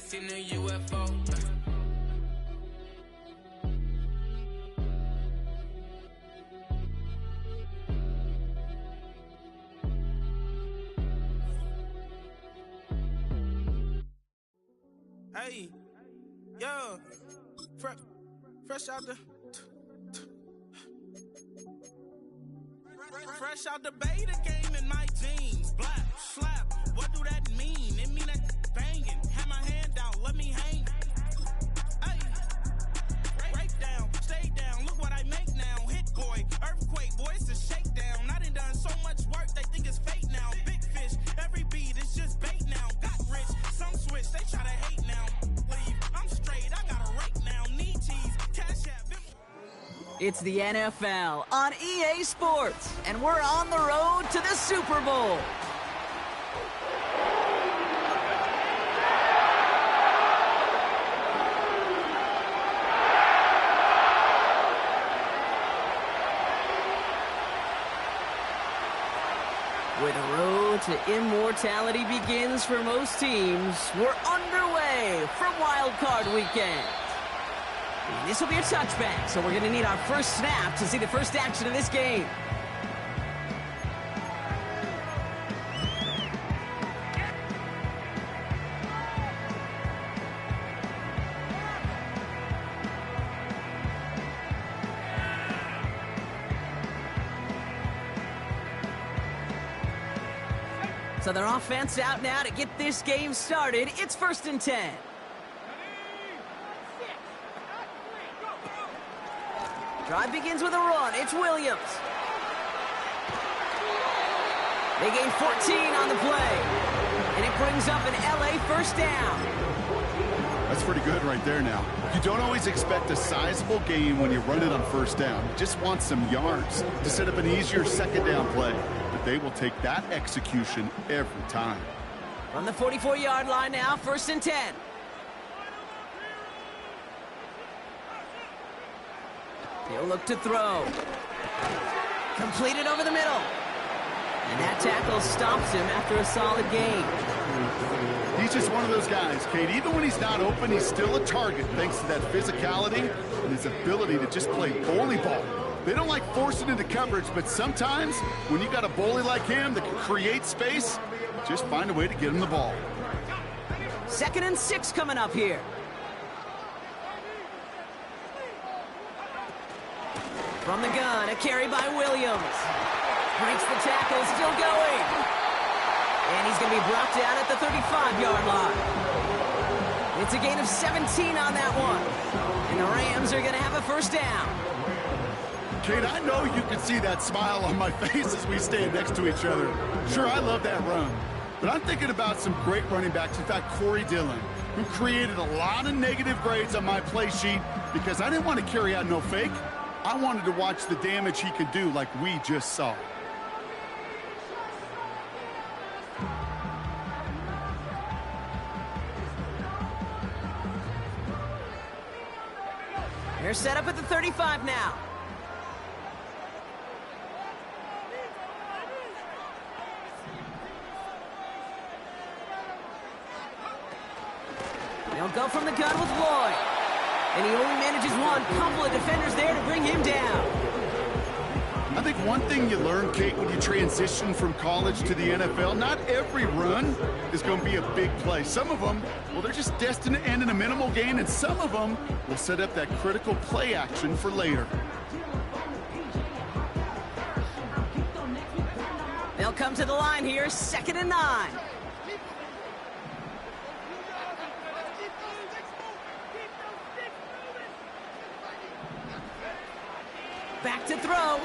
seen a UFO. Hey, yo, fresh out the beta game in my jeans. Black slap, what do that mean? It mean that banging. Have my hand out, let me hang. Hey, break down, stay down. Look what I make now. Hit boy, earthquake, boy, it's a shakedown. I done so much work, they think it's fake now. Big fish, every beat is just bait now. Got rich, some switch, they try to hate now. Leave, I'm straight, I got a rake now. Need cheese, cash app. It's the NFL on EA Sports, and we're on the road to the Super Bowl. Where the road to immortality begins for most teams, we're underway from Wildcard weekend. This will be a touchback, so we're going to need our first snap to see the first action of this game. So their offense out now to get this game started. It's 1st and 10. Drive begins with a run. It's Williams. They gain 14 on the play. And it brings up an LA first down. That's pretty good right there now. You don't always expect a sizable gain when you run it on first down. You just want some yards to set up an easier second down play. But they will take that execution every time. From the 44-yard line now, 1st and 10. He'll look to throw. Completed over the middle. And that tackle stops him after a solid gain. He's just one of those guys, Kate. Even when he's not open, he's still a target thanks to that physicality and his ability to just play bully ball. They don't like forcing into coverage, but sometimes when you got a bully like him that can create space, just find a way to get him the ball. 2nd and 6 coming up here. From the gun, a carry by Williams. Breaks the tackle, still going. And he's going to be brought down at the 35-yard line. It's a gain of 17 on that one. And the Rams are going to have a first down. Kate, I know you can see that smile on my face as we stand next to each other. Sure, I love that run. But I'm thinking about some great running backs. In fact, Corey Dillon, who created a lot of negative grades on my play sheet because I didn't want to carry out no fake. I wanted to watch the damage he could do like we just saw. They're set up at the 35 now. They'll go from the gun with Lloyd. And he only manages one. Couple of defenders there to bring him down. I think one thing you learn, Kate, when you transition from college to the NFL, not every run is going to be a big play. Some of them, well, they're just destined to end in a minimal gain, and some of them will set up that critical play action for later. They'll come to the line here, 2nd and 9. Back to throw.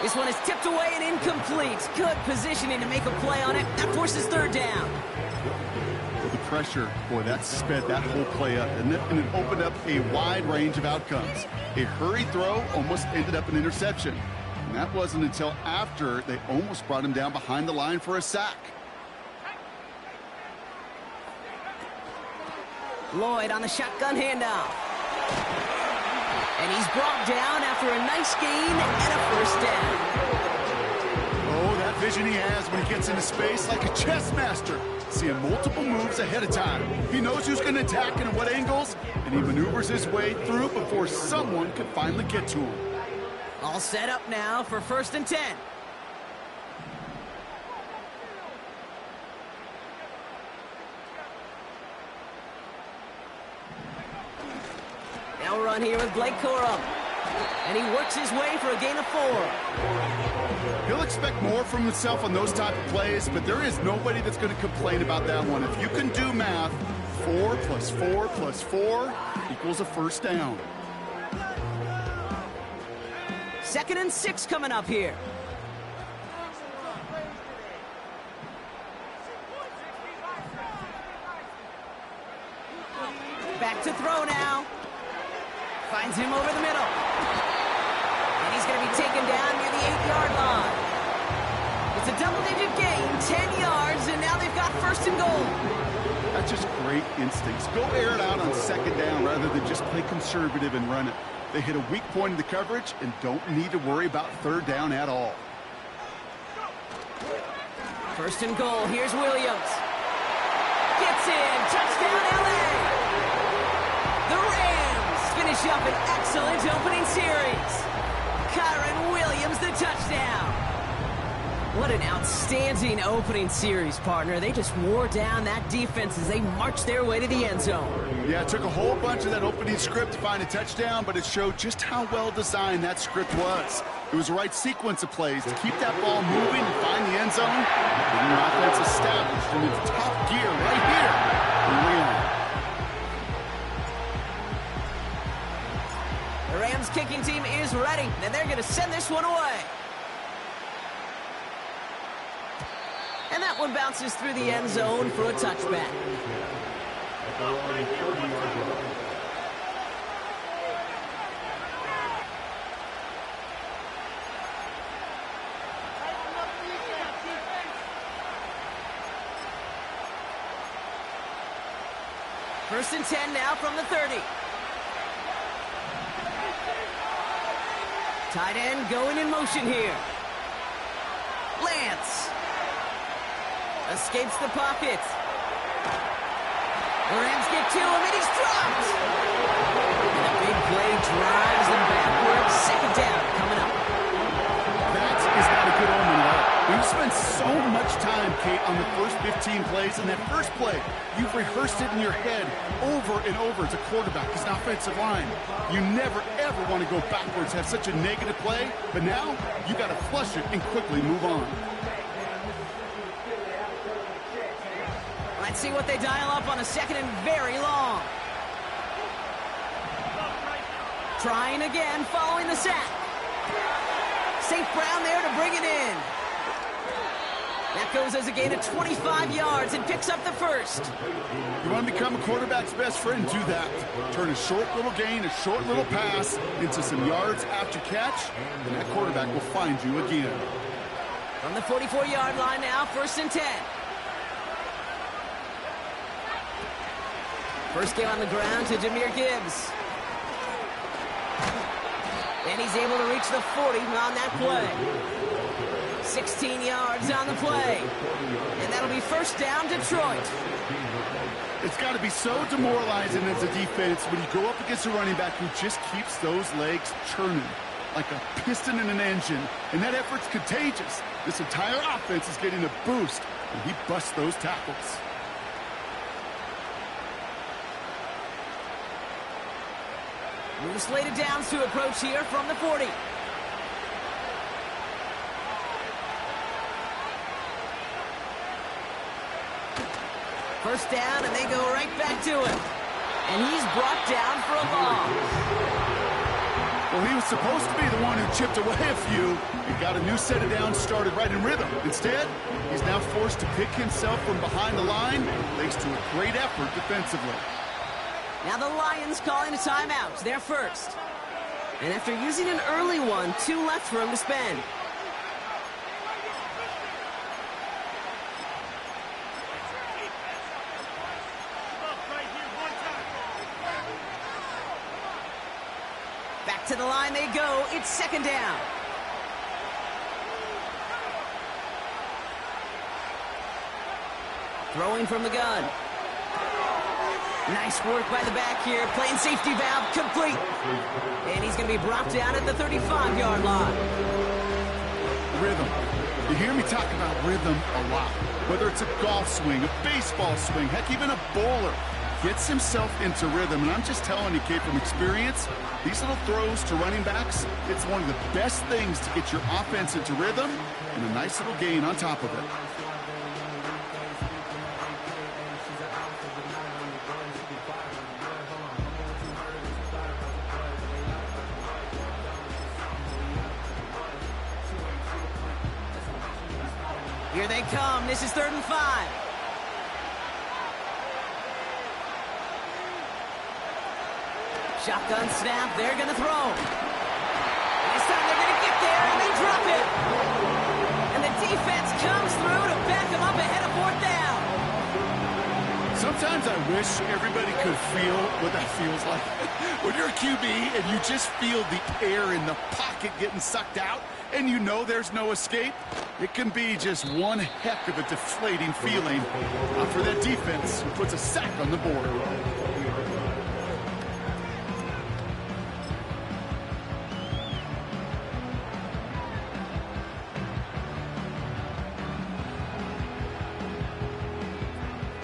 This one is tipped away and incomplete. Good positioning to make a play on it. That forces 3rd down. The pressure, boy, that sped that whole play up, and it opened up a wide range of outcomes. A hurried throw almost ended up an interception. And that wasn't until after they almost brought him down behind the line for a sack. Lloyd on the shotgun handoff. And he's brought down after a nice gain and a first down. Oh, that vision he has when he gets into space like a chess master. seeing multiple moves ahead of time. He knows who's going to attack and at what angles, and he maneuvers his way through before someone can finally get to him. All set up now for 1st and 10. Now we're on here with Blake Corum. And he works his way for a gain of 4. He'll expect more from himself on those type of plays, but there is nobody that's going to complain about that one. If you can do math, 4 plus 4 plus 4 equals a first down. 2nd and 6 coming up here. Back to throw now. Finds him over the middle. And he's going to be taken down near the 8-yard line. It's a double-digit gain, 10 yards, and now they've got 1st and goal. That's just great instincts. Go air it out on 2nd down rather than just play conservative and run it. They hit a weak point in the coverage and don't need to worry about 3rd down at all. 1st and goal. Here's Williams. Gets in. Touchdown, LA. The Rams finish up an excellent opening series. Kyron Williams, the touchdown. What an outstanding opening series, partner. They just wore down that defense as they marched their way to the end zone. Yeah, it took a whole bunch of that opening script to find a touchdown, but it showed just how well designed that script was. It was the right sequence of plays to keep that ball moving and find the end zone. And your offense established in its top gear right here. The Rams kicking team is ready, and they're going to send this one away. And that one bounces through the end zone for a touchback. First and 10 now from the 30. Tight end going in motion here. Lance escapes the pocket. The Rams get to him, and he's dropped. And a big play drives them backwards. 2nd down coming up. That is not a good omen at all. We've spent so much time, Kate, on the first 15 plays, and that first play, you've rehearsed it in your head over and over as a quarterback, as an offensive line. You never, ever want to go backwards, have such a negative play, but now you got to flush it and quickly move on. Let's see what they dial up on a 2nd and very long. Trying again, following the sack. St. Brown there to bring it in. That goes as a gain of 25 yards and picks up the 1st. You want to become a quarterback's best friend, do that. Turn a short little gain, a short little pass into some yards after catch, and that quarterback will find you again. From the 44-yard line now, 1st and 10. First game on the ground to Jahmyr Gibbs. And he's able to reach the 40 on that play. 16 yards on the play. And that'll be 1st down, Detroit. It's got to be so demoralizing as a defense when you go up against a running back who just keeps those legs churning like a piston in an engine. And that effort's contagious. This entire offense is getting a boost, and he busts those tackles. New slated downs to approach here from the 40. First down, and they go right back to him. And he's brought down for a loss. Well, he was supposed to be the one who chipped away a few. He got a new set of downs started right in rhythm. Instead, he's now forced to pick himself from behind the line, thanks to a great effort defensively. Now the Lions calling a timeout. They're first. And after using an early one, 2 left for him to spend. Back to the line they go. It's 2nd down. Throwing from the gun. Nice work by the back here. Playing safety valve complete. And he's going to be brought down at the 35-yard line. Rhythm. You hear me talk about rhythm a lot. Whether it's a golf swing, a baseball swing, heck, even a bowler gets himself into rhythm. And I'm just telling you, Kate, from experience, these little throws to running backs, it's one of the best things to get your offense into rhythm and a nice little gain on top of it. Here they come. This is 3rd and 5. Shotgun snap. They're going to throw. This time they're going to get there, and they drop it. And the defense comes through to back them up ahead of 4th down. Sometimes I wish everybody could feel what that feels like. When you're a QB and you just feel the air in the pocket getting sucked out and you know there's no escape, it can be just one heck of a deflating feeling for that defense who puts a sack on the board.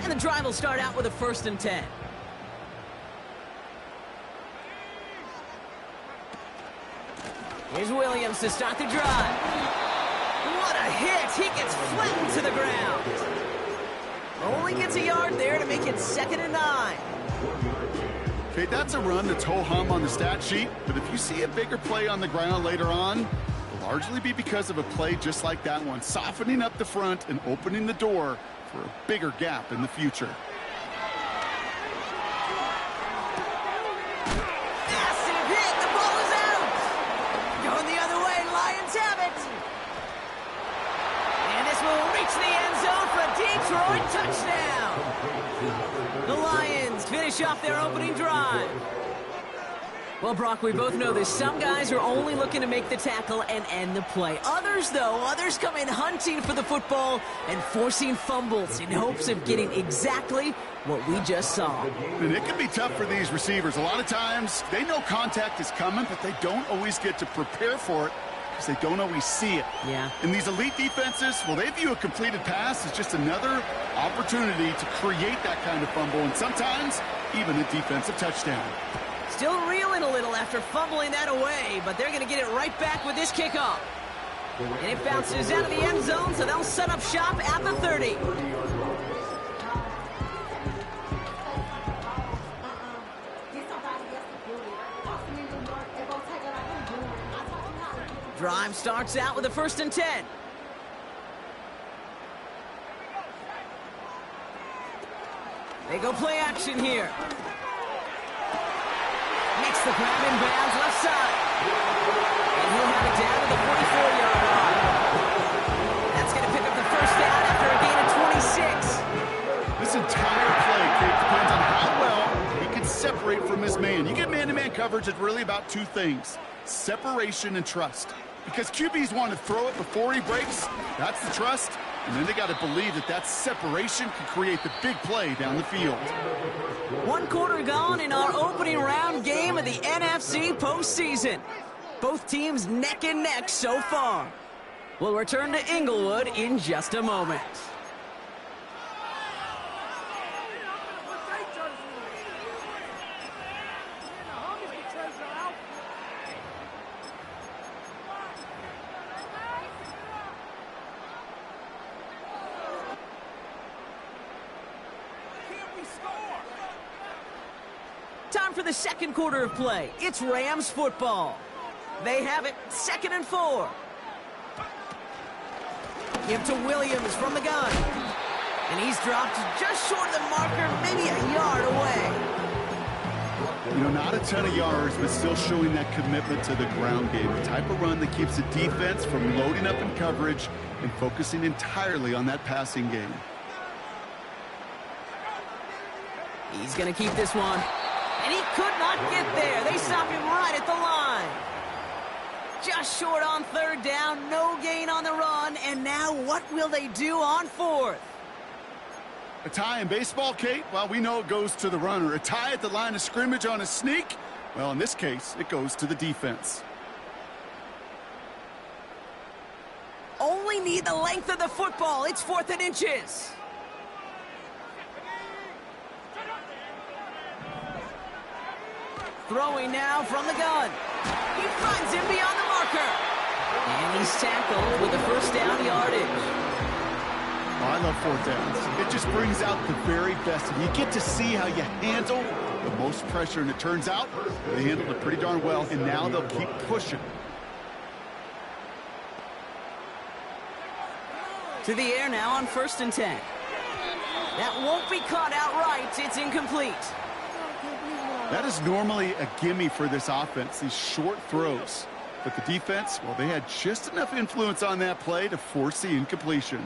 And the drive will start out with a 1st and 10. Here's Williams to start the drive. What a hit! He gets flattened to the ground. Only gets a yard there to make it 2nd and 9. Okay, that's a run that's ho-hum on the stat sheet, but if you see a bigger play on the ground later on, it'll largely be because of a play just like that one, softening up the front and opening the door for a bigger gap in the future. Massive hit! The ball is out! Going the other way, Lions have it! And this will reach the end zone for a Detroit touchdown! The Lions finish off their opening drive. Well, Brock, we both know this. Some guys are only looking to make the tackle and end the play. Others, though, come in hunting for the football and forcing fumbles in hopes of getting exactly what we just saw. And it can be tough for these receivers. A lot of times, they know contact is coming, but they don't always get to prepare for it because they don't always see it. Yeah. And these elite defenses, well, they view a completed pass as just another opportunity to create that kind of fumble, and sometimes even a defensive touchdown. Still reeling a little after fumbling that away, but they're going to get it right back with this kickoff. And it bounces out of the end zone, so they'll set up shop at the 30. Drive starts out with a 1st and 10. They go play action here. Makes the grab in bounds left side. And he'll have it down to the 44-yard line. That's going to pick up the 1st down after a gain of 26. This entire play, Kate, depends on how well he can separate from his man. You get man-to-man coverage, it's really about two things: separation and trust. Because QBs want to throw it before he breaks, that's the trust. And then they got to believe that that separation can create the big play down the field. 1 quarter gone in our opening round game of the NFC postseason. Both teams neck and neck so far. We'll return to Inglewood in just a moment. Time for the 2nd quarter of play. It's Rams football. They have it 2nd and 4. Give to Williams from the gun. And he's dropped just short of the marker, maybe a yard away. You know, not a ton of yards, but still showing that commitment to the ground game. The type of run that keeps the defense from loading up in coverage and focusing entirely on that passing game. He's going to keep this one. And he could not get there. They stop him right at the line. Just short on 3rd down, no gain on the run, and now what will they do on 4th? A tie in baseball, Kate, well, we know it goes to the runner. A tie at the line of scrimmage on a sneak, well, in this case, it goes to the defense. Only need the length of the football. It's 4th and inches. Throwing now from the gun. He finds him beyond the marker. And he's tackled with a first down yardage. Oh, I love 4th downs. It just brings out the very best. And you get to see how you handle the most pressure. And it turns out they handled it pretty darn well. And now they'll keep pushing. To the air now on 1st and 10. That won't be caught outright. It's incomplete. That is normally a gimme for this offense, these short throws. But the defense, well, they had just enough influence on that play to force the incompletion.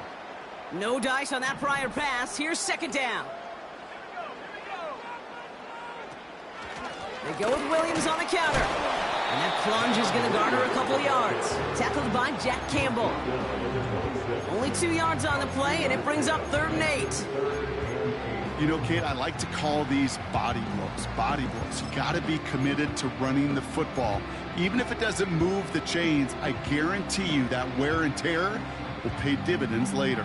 No dice on that prior pass. Here's 2nd down. They go with Williams on the counter. And that plunge is going to garner a couple yards. Tackled by Jack Campbell. Only 2 yards on the play, and it brings up 3rd and 8. You know, Kate, I like to call these body blows. Body blows. You got to be committed to running the football. Even if it doesn't move the chains, I guarantee you that wear and tear will pay dividends later.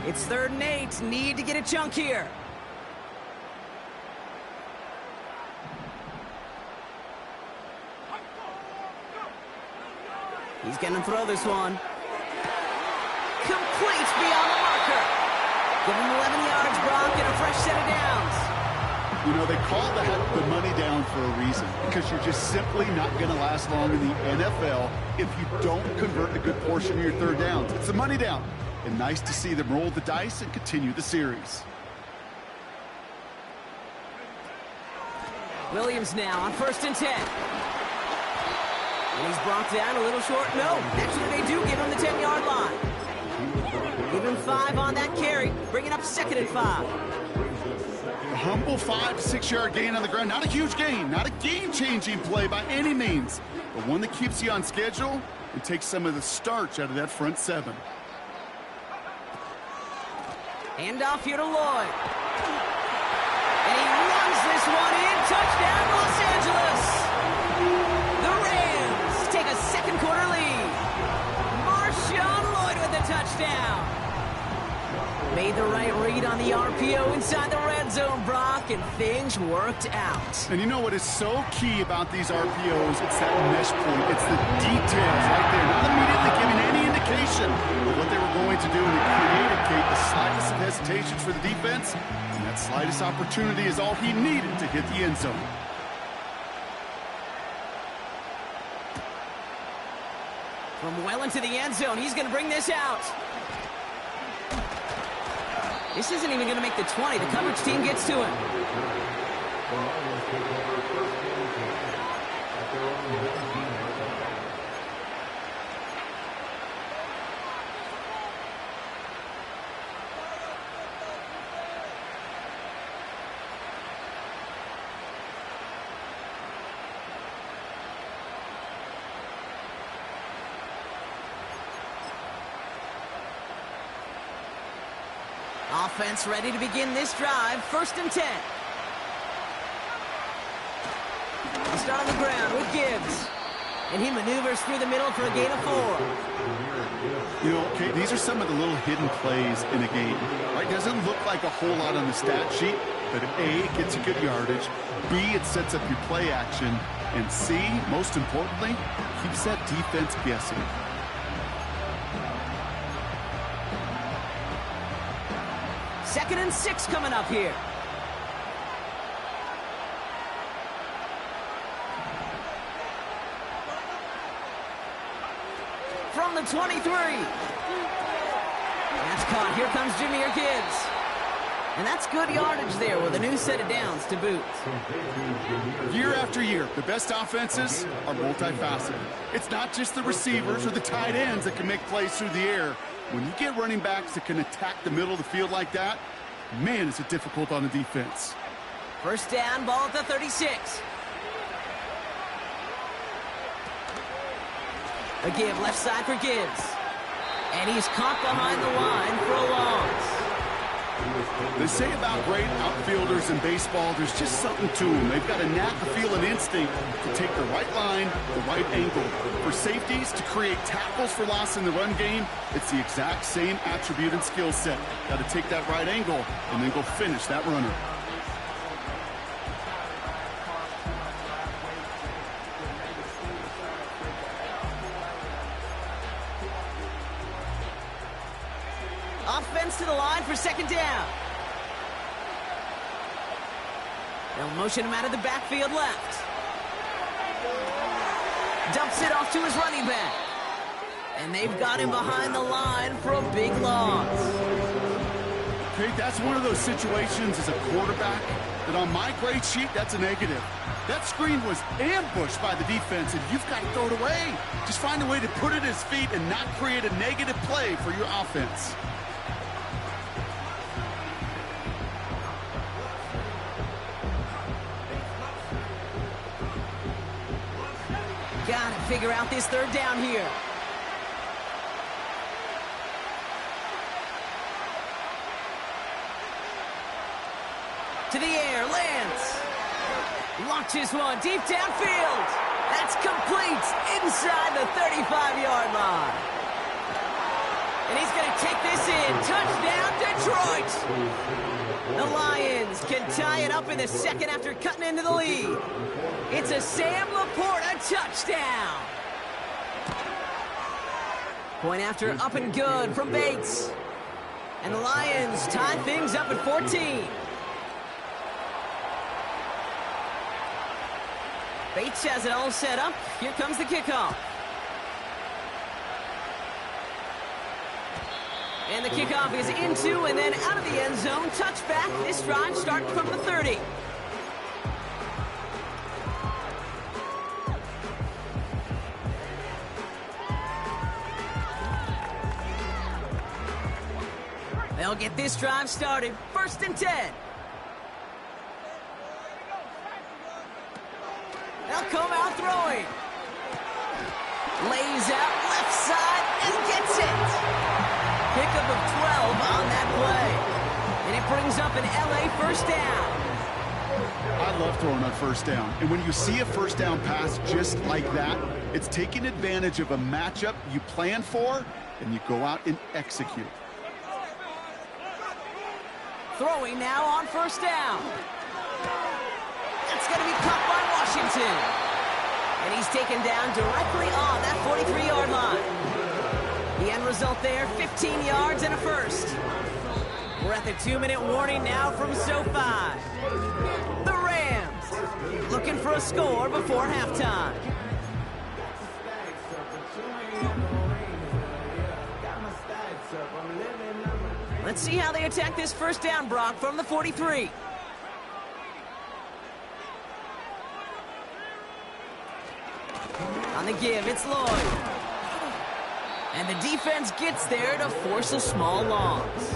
It's 3rd and 8. Need to get a chunk here. He's going to throw this one. Complete beyond the marker. Give him 11 yards, Brock, and a fresh set of downs. You know, they call that the money down for a reason, because you're just simply not going to last long in the NFL if you don't convert a good portion of your 3rd downs. It's the money down. And nice to see them roll the dice and continue the series. Williams now on 1st and 10. And he's brought down a little short. No, actually they do give him the 10-yard line. Give him 5 on that carry, bringing up 2nd and 5. A humble 5 to 6 yard gain on the ground. Not a huge gain, not a game-changing play by any means, but one that keeps you on schedule and takes some of the starch out of that front 7. Hand off here to Lloyd. And he runs this one in. Touchdown, Los Angeles. The Rams take a 2nd quarter lead. Marshawn Lloyd with the touchdown. Made the right read on the RPO inside the red zone, Brock, and things worked out. And you know what is so key about these RPOs? It's that mesh point. It's the details right there. Not immediately giving any indication of what they were going to do, and it created, Kate, the slightest of hesitations for the defense, and that slightest opportunity is all he needed to hit the end zone. From well into the end zone, he's going to bring this out. This isn't even going to make the 20. The coverage team gets to him. Offense ready to begin this drive. 1st and 10. They start on the ground with Gibbs. And he maneuvers through the middle for a gain of 4. You know, okay, these are some of the little hidden plays in a game. Right? Doesn't look like a whole lot on the stat sheet, but A, it gets you good yardage. B, it sets up your play action. And C, most importantly, keeps that defense guessing. Second and 6 coming up here. From the 23. That's caught. Here comes Jahmyr Gibbs. And that's good yardage there with a new set of downs to boot. Year after year, the best offenses are multifaceted. It's not just the receivers or the tight ends that can make plays through the air. When you get running backs that can attack the middle of the field like that, man, is it difficult on the defense. First down, ball at the 36. A give left side for Gibbs. And he's caught behind the line for a loss. They say about great outfielders in baseball, there's just something to them. They've got a knack, a feel, and instinct to take the right line, the right angle. For safeties, to create tackles for loss in the run game, it's the exact same attribute and skill set. Got to take that right angle and then go finish that runner. Offense to the line for second down. They'll motion him out of the backfield left. Dumps it off to his running back. And they've got him behind the line for a big loss. Okay, that's one of those situations as a quarterback that on my grade sheet, that's a negative. That screen was ambushed by the defense, and you've got to throw it away. Just find a way to put it at his feet and not create a negative play for your offense. Got to figure out this third down here. To the air, lands. Launches one deep downfield. That's complete inside the 35-yard line. And he's going to take this in. Touchdown, Detroit. The Lions can tie it up in the second after cutting into the lead. It's a Sam Laporta touchdown. Point after up and good from Bates. And the Lions tie things up at 14. Bates has it all set up. Here comes the kickoff. And the kickoff is into and then out of the end zone. Touchback. This drive starting from the 30. They'll get this drive started. 1st and 10. They'll come out throwing. Lays out left side and gets it. Pickup of 12 on that play. And it brings up an LA first down. I love throwing on first down. And when you see a first down pass just like that, it's taking advantage of a matchup you plan for, and you go out and execute. Throwing now on first down. That's going to be caught by Washington. And he's taken down directly on that 43-yard line. The end result there, 15 yards and a first. We're at the 2-minute warning now from SoFi. The Rams looking for a score before halftime. Let's see how they attack this first down, Brock, from the 43. On the give, it's Lloyd. And the defense gets there to force a small loss.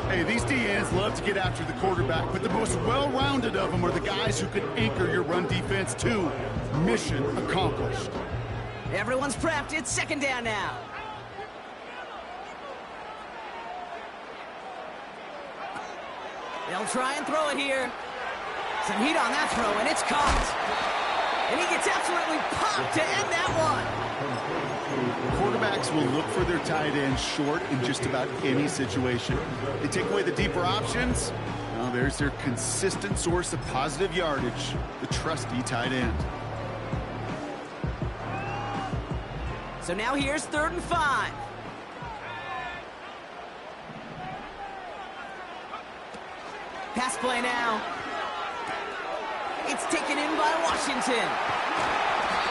Hey, these DNs love to get after the quarterback, but the most well-rounded of them are the guys who can anchor your run defense too. Mission accomplished. Everyone's prepped. It's second down now. They'll try and throw it here. Some heat on that throw, and it's caught. And he gets absolutely popped to end that one. Quarterbacks will look for their tight end short in just about any situation. They take away the deeper options. Now there's their consistent source of positive yardage, the trusty tight end. So now here's 3rd and 5. Pass play now. It's taken in by Washington.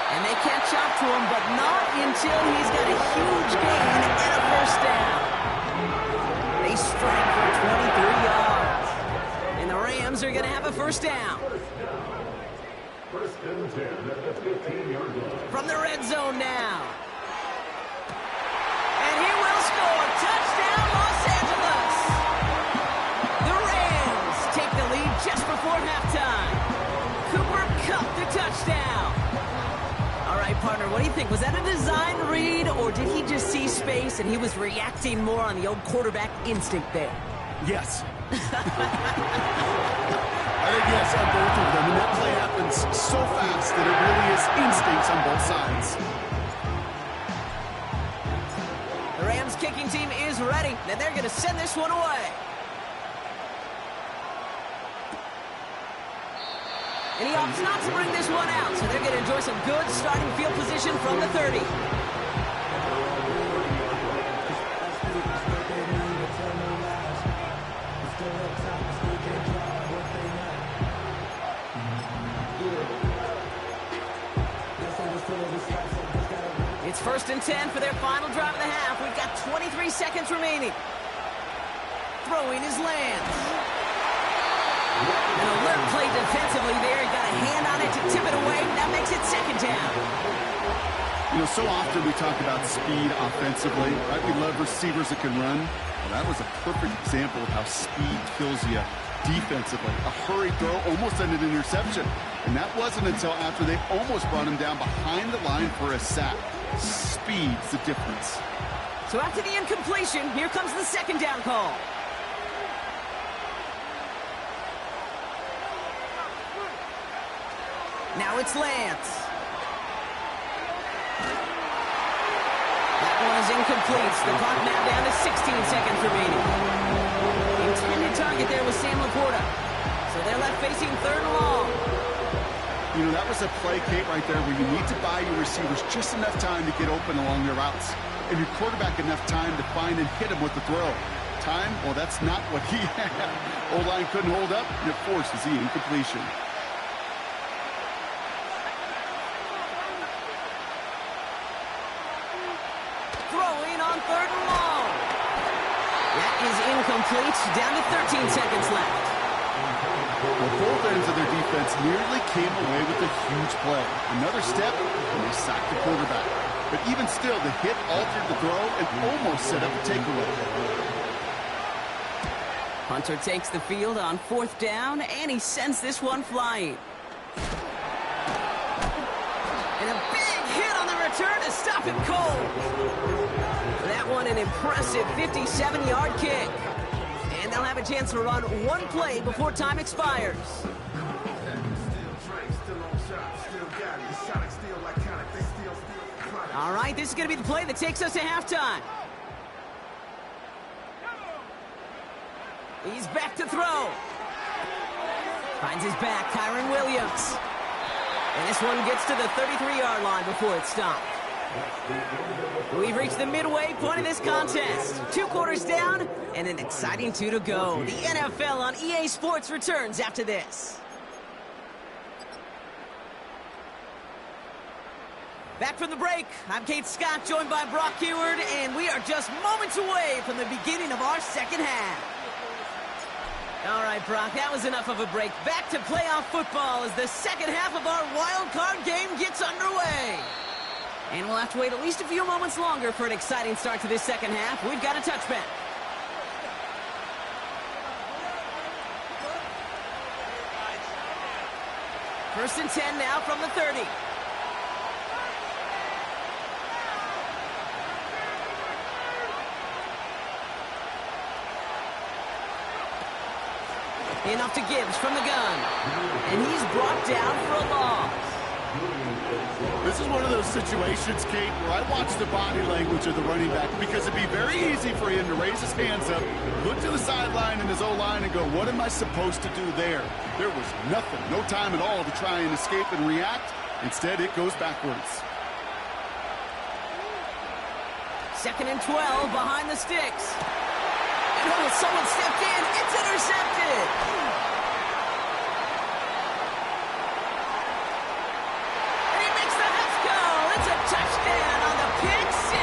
And they catch up to him, but not until he's got a huge gain and a first down. They strike for 23 yards. And the Rams are going to have a first down. 1st and 10 at the 15-yard line. From the red zone now. And he will score. Touchdown, Los Angeles. The Rams take the lead just before halftime. Cooper Kupp the touchdown. All right, partner, what do you think? Was that a design read, or did he just see space and he was reacting more on the old quarterback instinct there? Yes. I think yes on both of them, and that play happens so fast that it really is instincts on both sides. The Rams kicking team is ready, and they're going to send this one away. And he opts not to bring this one out, so they're going to enjoy some good starting field position from the 30. It's 1st and 10 for their final drive of the half. We've got 23 seconds remaining. Throwing his lands. An alert play defensively there. He got a hand on it to tip it away. That makes it 2nd down. You know, so often we talk about speed offensively, right? We love receivers that can run. Well, that was a perfect example of how speed kills you defensively. A hurried throw almost ended an interception. And that wasn't until after they almost brought him down behind the line for a sack. Speed's the difference. So after the incompletion, here comes the 2nd down call. Now it's Lance. That one is incomplete. The clock now down to 16 seconds remaining. Intended target there was Sam Laporta. So they're left facing 3rd and long. You know, that was a play, Kate, right there where you need to buy your receivers just enough time to get open along their routes. And your quarterback enough time to find and hit him with the throw. Time, well, that's not what he had. O-line couldn't hold up, and it forces the incompletion. Throwing on 3rd and long. That is incomplete. Down to 13 seconds left. Well, both ends of their defense nearly came away with a huge play. Another step, and they sacked the quarterback. But even still, the hit altered the throw and almost set up a takeaway. Hunter takes the field on 4th down, and he sends this one flying. And a big hit on the return to stop him cold. That one an impressive 57-yard kick. And they'll have a chance to run one play before time expires. All right, this is going to be the play that takes us to halftime. He's back to throw. Finds his back, Kyron Williams. And this one gets to the 33-yard line before it's stopped. We've reached the midway point of this contest. 2 quarters down and an exciting 2 to go. The NFL on EA Sports returns after this. Back from the break, I'm Kate Scott, joined by Brock Heward, and we are just moments away from the beginning of our 2nd half. All right, Brock, that was enough of a break. Back to playoff football as the 2nd half of our wild card game gets underway. And we'll have to wait at least a few moments longer for an exciting start to this 2nd half. We've got a touchback. First and 10 now from the 30. Enough to Gibbs from the gun. And he's brought down for a loss. This is one of those situations, Kate, where I watch the body language of the running back because it'd be very easy for him to raise his hands up, look to the sideline in his O-line and go, what am I supposed to do there? There was nothing, no time at all to try and escape and react. Instead, it goes backwards. 2nd and 12 behind the sticks. And oh, someone stepped in. It's intercepted. Touchdown on the pick 6.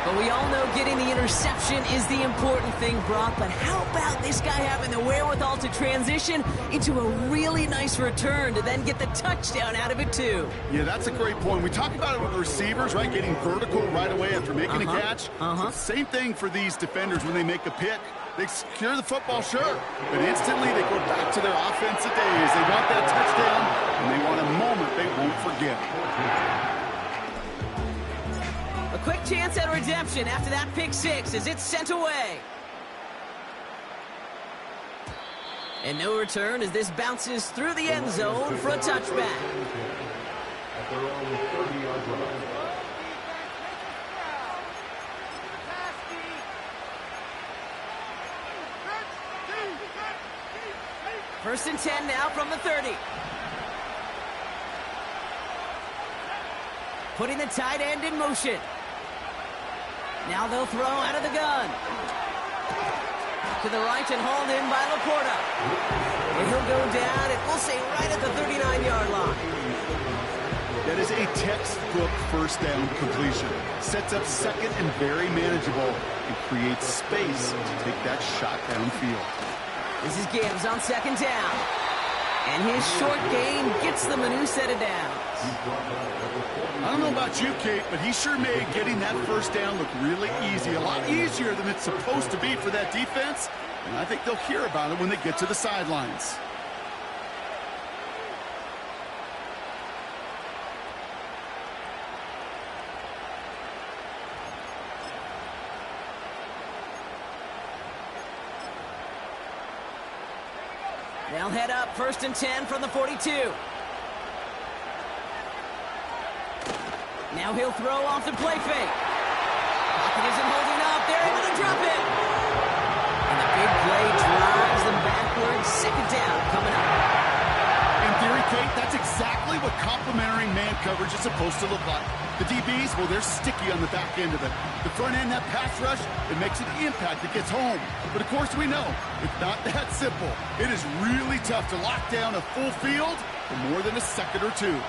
But we all know getting the interception is the important thing, Brock. But how about this guy having the wherewithal to transition into a really nice return to then get the touchdown out of it, too? Yeah, that's a great point. We talk about it with receivers, right? Getting vertical right away after making a catch. Same thing for these defenders when they make a pick. They secure the football, sure, but instantly they go back to their offensive days. They want that touchdown, and they want a moment they won't forget. A quick chance at redemption after that pick 6 as it's sent away. And no return as this bounces through the end zone for a touchback. At their own 30-yard line. First and 10 now from the 30. Putting the tight end in motion. Now they'll throw out of the gun. To the right and hauled in by Laporta. And he'll go down, and we'll say right at the 39-yard line. That is a textbook first down completion. Sets up second and very manageable and creates space to take that shot downfield. This is Gibbs on second down. And his short gain gets them a new set of downs. I don't know about you, Kate, but he sure made getting that first down look really easy. A lot easier than it's supposed to be for that defense. And I think they'll hear about it when they get to the sidelines. They'll head up first and 10 from the 42. Now he'll throw off the play fake. Pocket isn't holding up. They're able to drop it. And the big play drives them backwards. Second down coming up. In theory, Kate, that's exactly what complementary man coverage is supposed to look like. The DBs, well, they're sticky on the back end of it. The front end, that pass rush, it makes an impact that gets home. But of course we know, it's not that simple. It is really tough to lock down a full field for more than a second or two.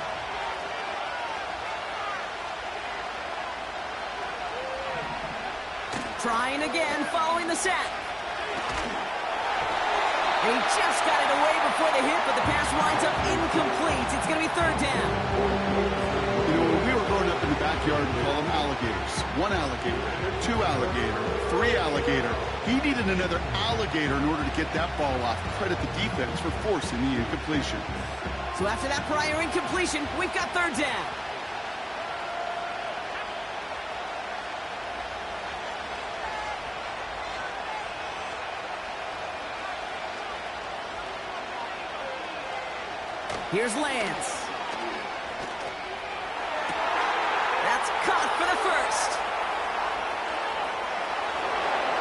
Trying again, following the sack. He just got it away before the hit, but the pass winds up incomplete. It's going to be third down. You know, when we were growing up in the backyard, we call them alligators. One alligator, two alligator, three alligator. He needed another alligator in order to get that ball off. Credit the defense for forcing the incompletion. So after that prior incompletion, we've got third down. Here's Lance. That's caught for the first.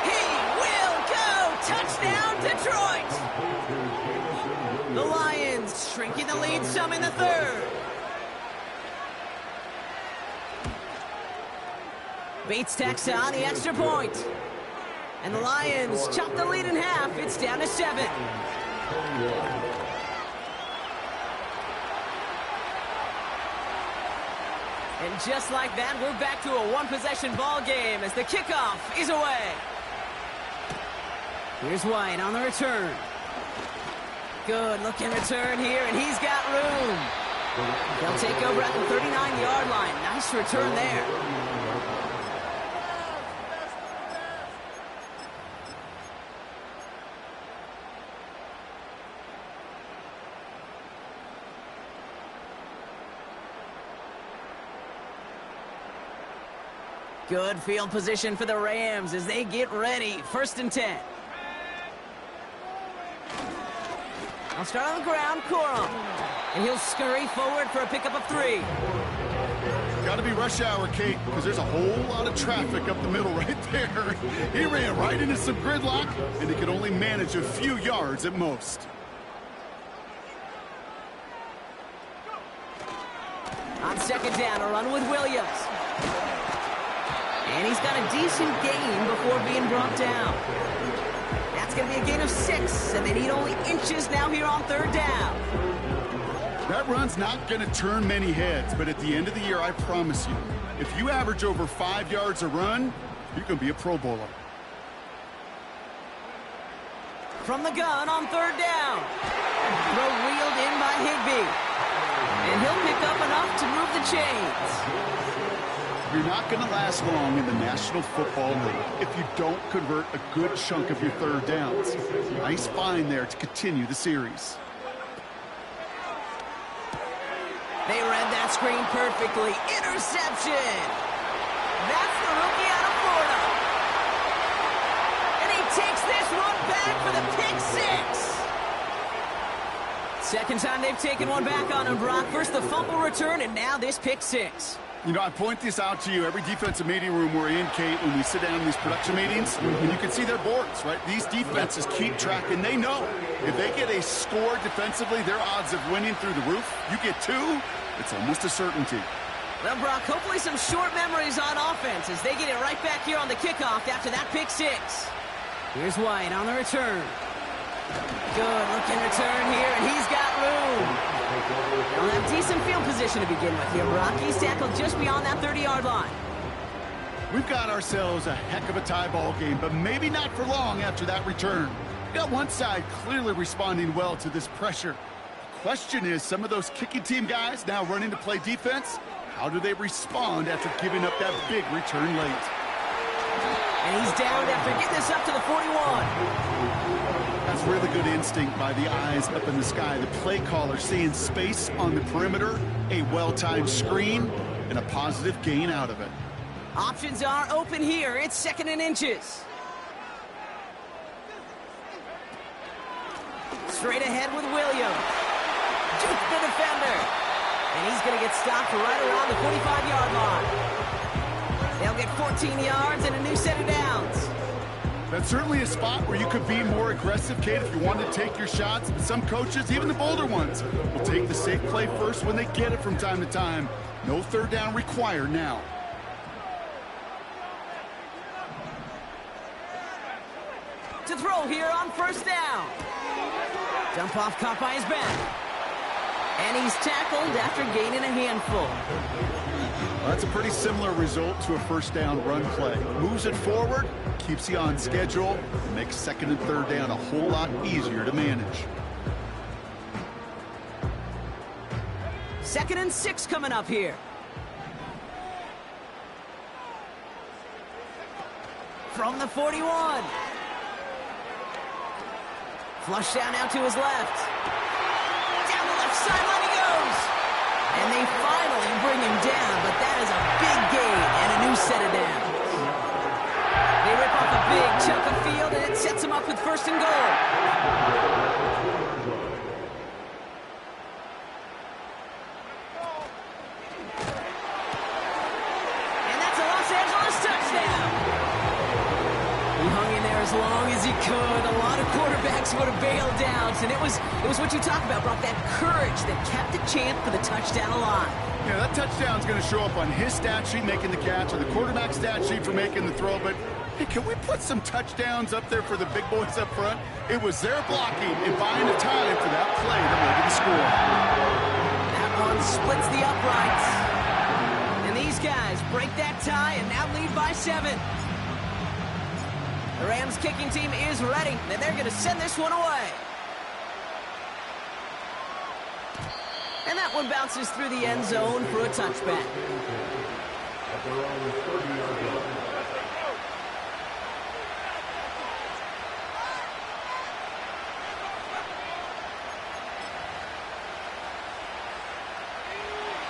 He will go! Touchdown, Detroit! The Lions shrinking the lead some in the third. Bates tacks on the extra point. And the Lions chop the lead in half. It's down to 7. And just like that, we're back to a one-possession ball game as the kickoff is away. Here's White on the return. Good looking return here, and he's got room. They'll take over at the 39-yard line. Nice return there. Good field position for the Rams as they get ready. First and 10. I'll start on the ground, Corum. And he'll scurry forward for a pickup of 3. Got to be rush hour, Kate, because there's a whole lot of traffic up the middle right there. He ran right into some gridlock, and he could only manage a few yards at most. On second down, a run with Williams. And he's got a decent gain before being brought down. That's going to be a gain of 6, and they need only inches now here on third down. That run's not going to turn many heads, but at the end of the year, I promise you, if you average over 5 yards a run, you're going to be a Pro Bowler. From the gun on third down. Throw reeled in by Higbee. And he'll pick up enough to move the chains. You're not going to last long in the National Football League if you don't convert a good chunk of your third downs. Nice find there to continue the series. They read that screen perfectly. Interception! That's the rookie out of Florida. And he takes this one back for the pick 6. Second time they've taken one back on him, Brock. First the fumble return, and now this pick six. You know, I point this out to you every defensive meeting room we're in, Kate, when we sit down in these production meetings, and you can see their boards, right? These defenses keep track, and they know if they get a score defensively, their odds of winning through the roof. You get two, it's almost a certainty. Well, Brock, hopefully some short memories on offense as they get it right back here on the kickoff after that pick six. Here's White on the return. Good looking return here, and he's got room. They'll have decent field position to begin with here, Brock. He's tackled just beyond that 30-yard line. We've got ourselves a heck of a tie ball game, but maybe not for long after that return. We got one side clearly responding well to this pressure. The question is, some of those kicking team guys now running to play defense, how do they respond after giving up that big return late? And he's downed after getting this up to the 41. That's really good instinct by the eyes up in the sky. The play caller seeing space on the perimeter, a well-timed screen, and a positive gain out of it. Options are open here. It's 2nd and inches. Straight ahead with Williams. Juke the defender. And he's going to get stopped right around the 45-yard line. They'll get 14 yards and a new set of downs. That's certainly a spot where you could be more aggressive, Kate, if you wanted to take your shots. But some coaches, even the bolder ones, will take the safe play first when they get it from time to time. No third down required now. To throw here on first down. Dump off caught by his back. And he's tackled after gaining a handful. Well, that's a pretty similar result to a first down run play. Moves it forward, keeps you on schedule, makes 2nd and 3rd down a whole lot easier to manage. 2nd and 6 coming up here. From the 41. Flush down now to his left. Down the left sideline he goes. And they finally bring him down, but that is a big gain and a new set of downs. They rip off a big chunk of field, and it sets him up with 1st and goal. And that's a Los Angeles touchdown. He hung in there as long as he could. A lot of quarterbacks would have bailed out, and it was what you talk about, Brock, that courage that kept the champ for the touchdown alive. Yeah, that touchdown's going to show up on his stat sheet making the catch or the quarterback stat sheet for making the throw, but hey, can we put some touchdowns up there for the big boys up front? It was their blocking and buying the time for that play that led to the score. That one splits the uprights. And these guys break that tie and now lead by 7. The Rams kicking team is ready, and they're going to send this one away. And that one bounces through the end zone for a touchback. At their own 30-yard line.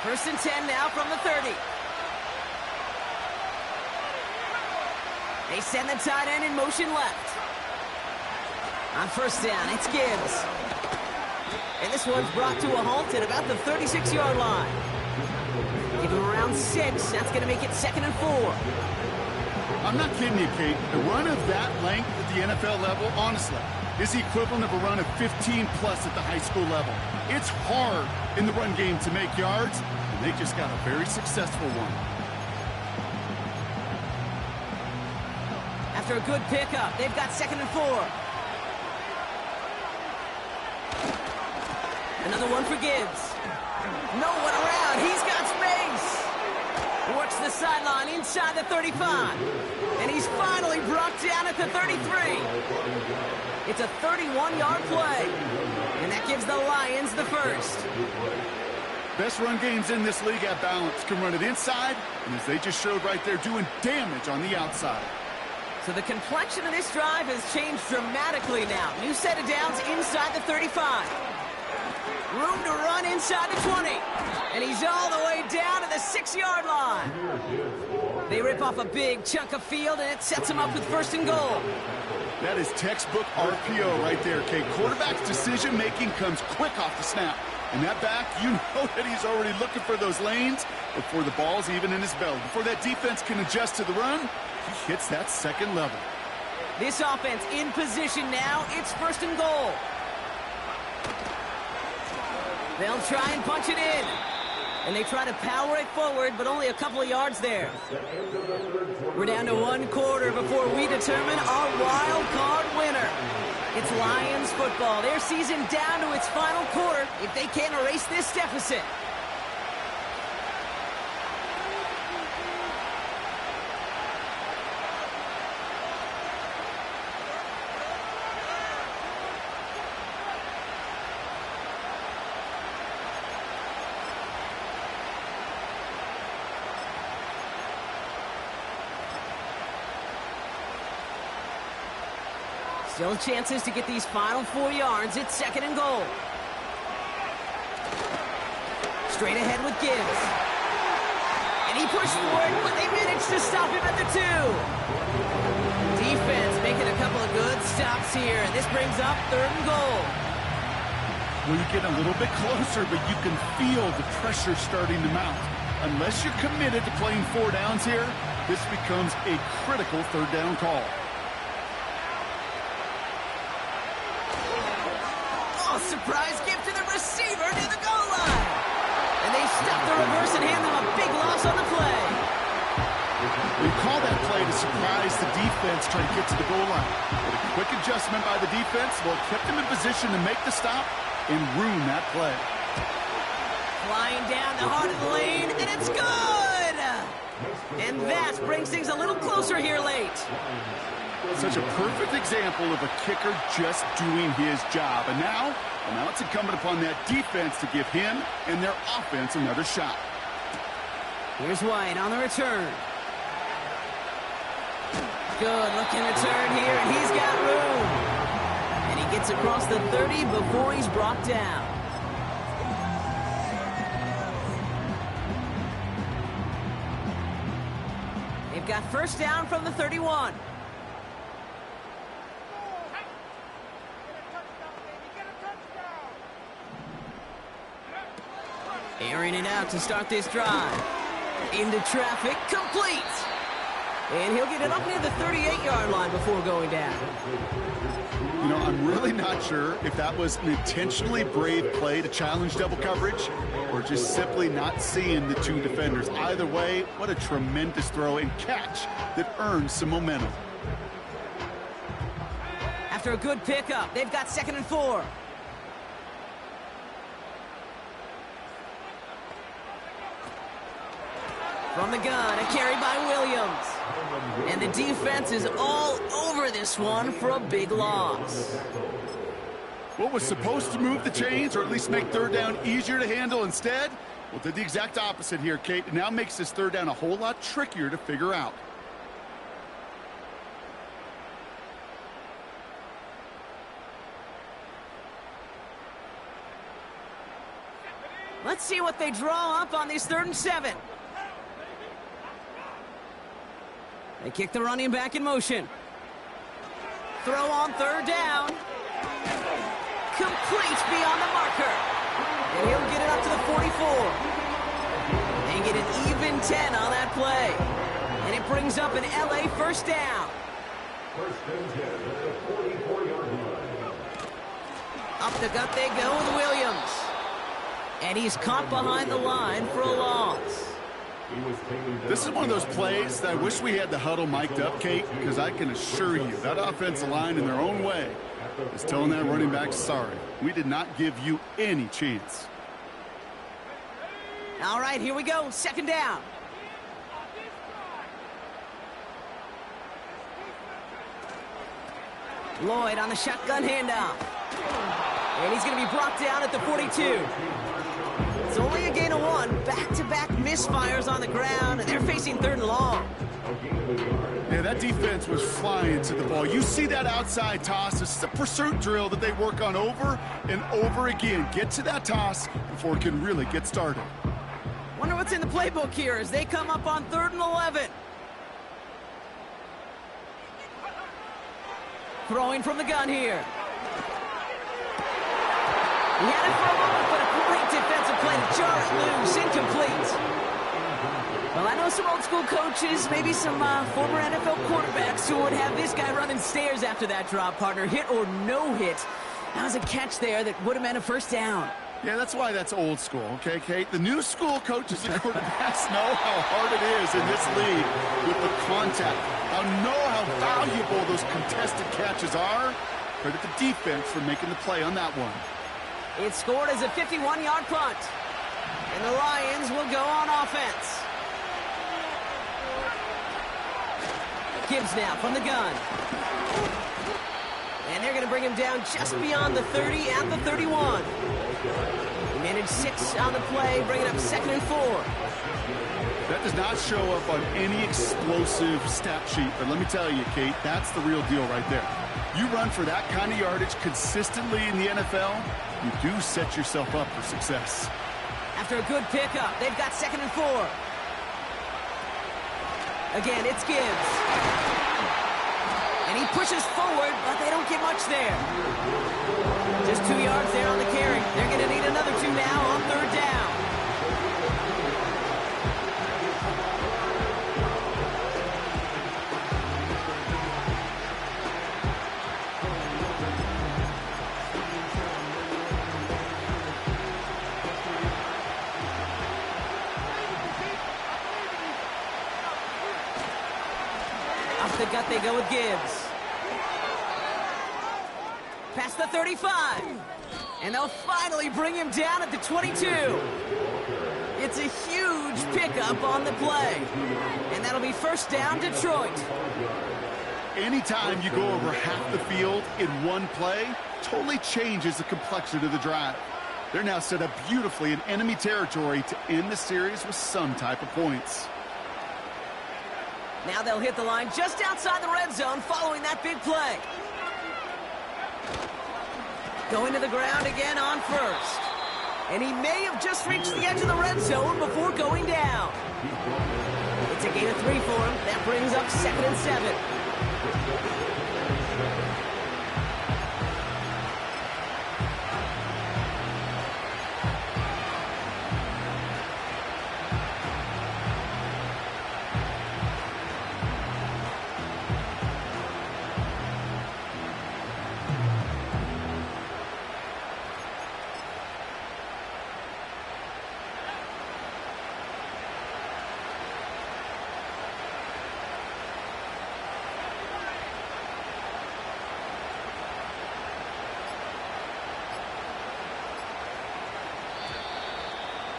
First and 10 now from the 30. They send the tight end in motion left. On first down, it's Gibbs. And this one's brought to a halt at about the 36-yard line. Give him around 6. That's going to make it 2nd and 4. I'm not kidding you, Kate. A run of that length at the NFL level, honestly, is the equivalent of a run of 15-plus at the high school level. It's hard in the run game to make yards, and they just got a very successful one. After a good pickup, they've got 2nd and 4. Another one for Gibbs. No one around. He's got space. Works the sideline inside the 35. And he's finally brought down at the 33. It's a 31-yard play. And that gives the Lions the first. Best run games in this league at balance. Can run it inside, and as they just showed right there, doing damage on the outside. So the complexion of this drive has changed dramatically now. New set of downs inside the 35. Room to run inside the 20. And he's all the way down to the 6-yard line. They rip off a big chunk of field, and it sets them up with 1st and goal. That is textbook RPO right there, Kate. Quarterback's decision-making comes quick off the snap. And that back, you know that he's already looking for those lanes before the ball's even in his belly. Before that defense can adjust to the run, he hits that second level. This offense in position now. It's 1st and goal. They'll try and punch it in. And they try to power it forward, but only a couple of yards there. We're down to 1 quarter before we determine our wild card winner. It's Lions football. Their season down to its final quarter if they can't erase this deficit. Still chances to get these final 4 yards. It's 2nd and goal. Straight ahead with Gibbs. And he pushed for it, but they managed to stop him at the 2. Defense making a couple of good stops here. And this brings up 3rd and goal. Well, you get a little bit closer, but you can feel the pressure starting to mount. Unless you're committed to playing 4 downs here, this becomes a critical 3rd down call. Surprise gift to the receiver near the goal line. And they stop the reverse and hand them a big loss on the play. We call that play to surprise the defense trying to get to the goal line. But a quick adjustment by the defense, well, kept them in position to make the stop and ruin that play. Flying down the heart of the lane, and it's good! And that brings things a little closer here late. Such a perfect example of a kicker just doing his job. And now it's incumbent upon that defense to give him and their offense another shot. Here's White on the return. Good looking return here, and he's got room. And he gets across the 30 before he's brought down. They've got 1st down from the 31. Airing it out to start this drive. Into traffic, complete. And he'll get it up near the 38-yard line before going down. You know, I'm really not sure if that was an intentionally brave play to challenge double coverage or just simply not seeing the 2 defenders. Either way, what a tremendous throw and catch that earns some momentum. After a good pickup, they've got 2nd and 4. From the gun, a carry by Williams. And the defense is all over this one for a big loss. What was supposed to move the chains or at least make 3rd down easier to handle instead? Well, did the exact opposite here, Kate. It now makes this 3rd down a whole lot trickier to figure out. Let's see what they draw up on this 3rd and 7. They kick the running back in motion. Throw on 3rd down. Complete beyond the marker. And he'll get it up to the 44. They get an even 10 on that play. And it brings up an LA 1st down. 1st and 10 at the 44-yard line. Up the gut they go with Williams. And he's caught behind the line for a loss. This is one of those plays that I wish we had the huddle mic'd up, Kate, because I can assure you that offensive line in their own way is telling that running back, sorry, we did not give you any chance. All right, here we go. 2nd down. Lloyd on the shotgun handoff. And he's going to be brought down at the 42. It's only a gain of 1. Back-to-back misfires on the ground, and they're facing 3rd and long. Yeah, that defense was flying to the ball. You see that outside toss. This is a pursuit drill that they work on over and over again. Get to that toss before it can really get started. Wonder what's in the playbook here as they come up on 3rd and 11. Throwing from the gun here. He had it for a moment, but a great defensive play to jar it loose. Incomplete. Well, I know some old-school coaches, maybe some former NFL quarterbacks who would have this guy running stairs after that drop, partner. Hit or no hit. That was a catch there that would have meant a first down. Yeah, that's why that's old school, okay, Kate? The new school coaches and quarterbacks know how hard it is in this league with the contact. Know how valuable those contested catches are. Credit the defense for making the play on that one. It's scored as a 51-yard punt. And the Lions will go on offense. Gibbs now from the gun. And they're going to bring him down just beyond the 30 at the 31. He managed 6 on the play, bringing up 2nd and 4. That does not show up on any explosive stat sheet, but let me tell you, Kate, that's the real deal right there. You run for that kind of yardage consistently in the NFL, you do set yourself up for success. After a good pickup, they've got 2nd and 4. Again, it's Gibbs. And he pushes forward, but they don't get much there. Just 2 yards there on the carry. They're going to need another 2 now on 3rd down. Off the gut they go with Gibbs. Past the 35. And they'll finally bring him down at the 22. It's a huge pickup on the play. And that'll be 1st down, Detroit. Anytime you go over half the field in one play, totally changes the complexion of the drive. They're now set up beautifully in enemy territory to end the series with some type of points. Now they'll hit the line just outside the red zone following that big play. Going to the ground again on 1st. And he may have just reached the edge of the red zone before going down. It's a gain of 3 for him. That brings up 2nd and 7.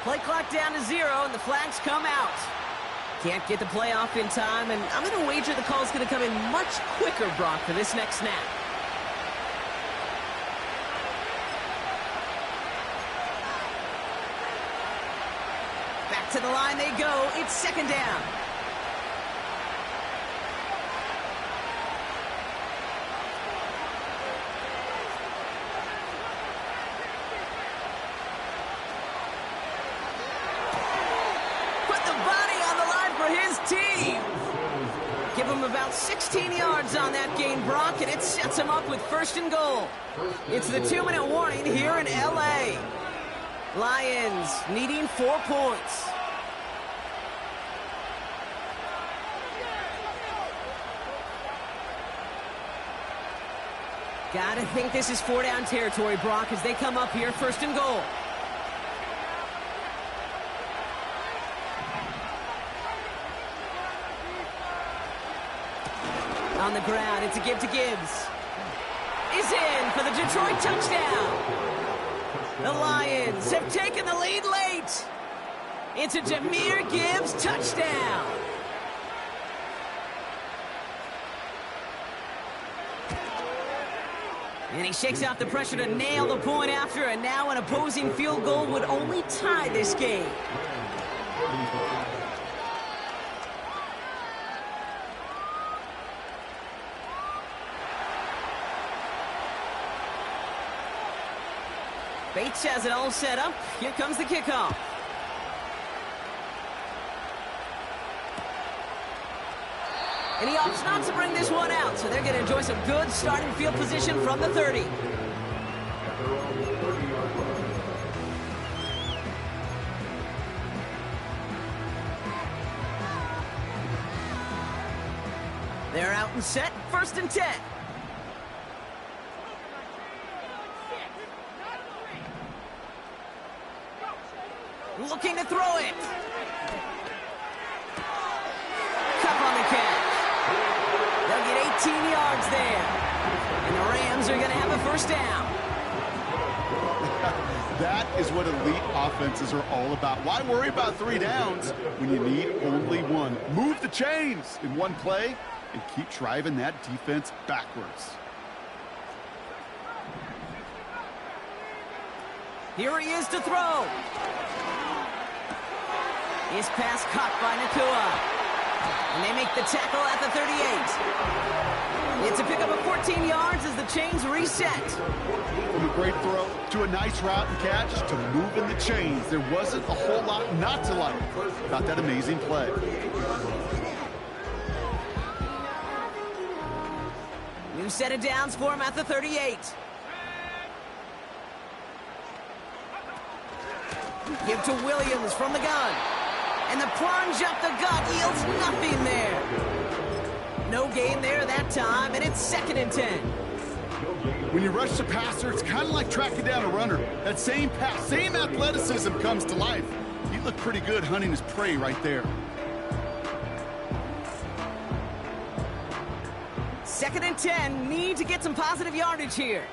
Play clock down to 0, and the flags come out. Can't get the play off in time, and I'm going to wager the call's going to come in much quicker, Brock, for this next snap. Back to the line they go. It's 2nd down. Give him about 16 yards on that gain, Brock, and it sets him up with 1st and goal. It's the 2-minute warning here in L.A. Lions needing 4 points. Gotta think this is 4-down territory, Brock, as they come up here 1st and goal. On the ground, it's a give to Gibbs. He's in for the Detroit touchdown. The Lions have taken the lead late. It's a Jahmyr Gibbs touchdown. And he shakes off the pressure to nail the point after, and now an opposing field goal would only tie this game. Bates has it all set up. Here comes the kickoff. And he opts not to bring this one out, so they're going to enjoy some good starting field position from the 30. At their own 30-yard line. They're out and set, 1st and 10. Looking to throw it. Cup on the catch. They'll get 18 yards there. And the Rams are going to have a 1st down. That is what elite offenses are all about. Why worry about 3 downs when you need only 1? Move the chains in one play and keep driving that defense backwards. Here he is to throw. His pass caught by Nakua. And they make the tackle at the 38. It's a pickup of 14 yards as the chains reset. From a great throw to a nice route and catch to moving the chains. There wasn't a whole lot not to like about that amazing play. New set of downs for him at the 38. Give to Williams from the gun. And the plunge up the gut yields nothing there. No gain there that time, and it's 2nd and 10. When you rush the passer, it's kind of like tracking down a runner. That same pass, same athleticism comes to life. He looked pretty good hunting his prey right there. 2nd and 10, need to get some positive yardage here.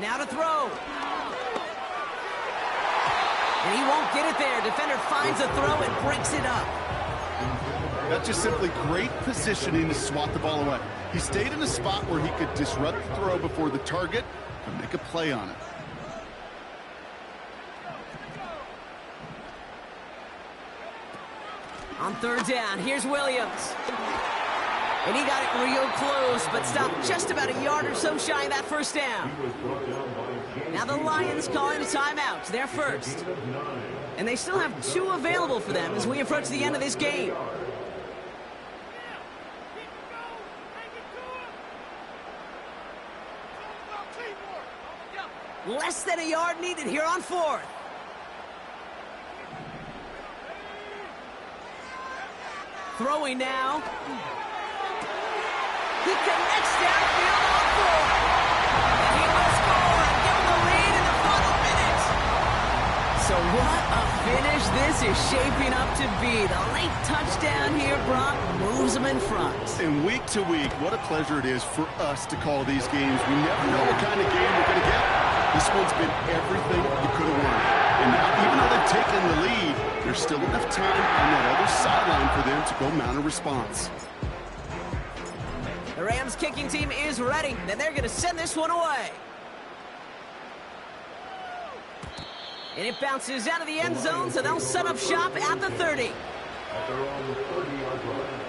Now to throw. And he won't get it there. Defender finds a throw and breaks it up. That's just simply great positioning to swat the ball away. He stayed in a spot where he could disrupt the throw before the target could make a play on it. On 3rd down, here's Williams. And he got it real close, but stopped just about a yard or so shy of that 1st down. Now the Lions calling a timeout, their 1st. And they still have 2 available for them as we approach the end of this game. Less than a yard needed here on 4th. Throwing now. He connects downfield on 4th. And he will score and give him the lead in the final minute. So what a finish this is shaping up to be. The late touchdown here, Brock, moves them in front. And week to week, what a pleasure it is for us to call these games. We never know what kind of game we're going to get. This one's been everything you could have wanted. And now, even though they've taken the lead, there's still enough time on that other sideline for them to go mount a response. The Rams kicking team is ready, and they're going to send this one away. And it bounces out of the end zone, so they'll set up shop at the 30. At their own 30-yard line.